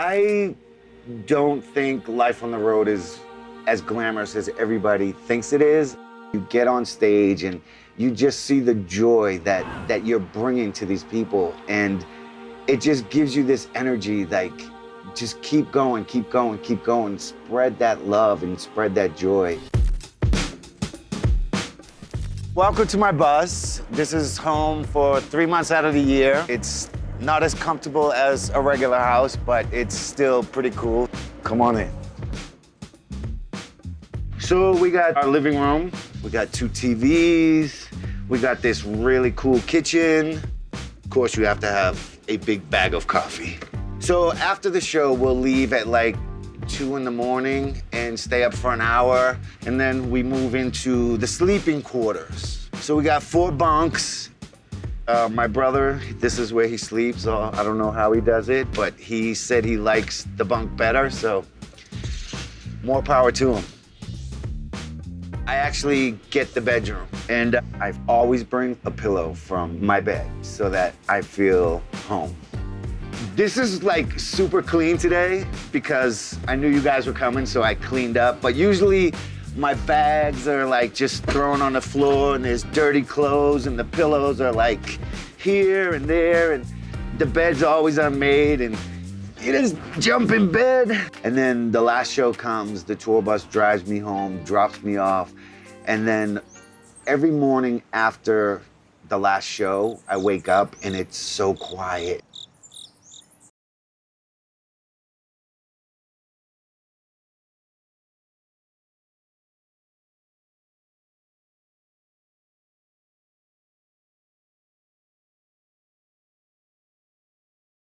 I don't think life on the road is as glamorous as everybody thinks it is. You get on stage and you just see the joy that you're bringing to these people, and it just gives you this energy, like, just keep going, keep going, keep going. Spread that love and spread that joy. Welcome to my bus. This is home for 3 months out of the year. It's not as comfortable as a regular house, but it's still pretty cool. Come on in. So we got our living room. We got 2 TVs. We got this really cool kitchen. Of course, you have to have a big bag of coffee. So after the show, we'll leave at like 2 in the morning and stay up for an hour. And then we move into the sleeping quarters. So we got 4 bunks. My brother, this is where he sleeps. I don't know how he does it, but he said he likes the bunk better, so more power to him. I actually get the bedroom, and I always bring a pillow from my bed so that I feel home. This is like super clean today because I knew you guys were coming, so I cleaned up. But usually my bags are like just thrown on the floor, and there's dirty clothes, and the pillows are like here and there, and the bed's always unmade, and you just jump in bed. And then the last show comes, the tour bus drives me home, drops me off, and then every morning after the last show, I wake up and it's so quiet.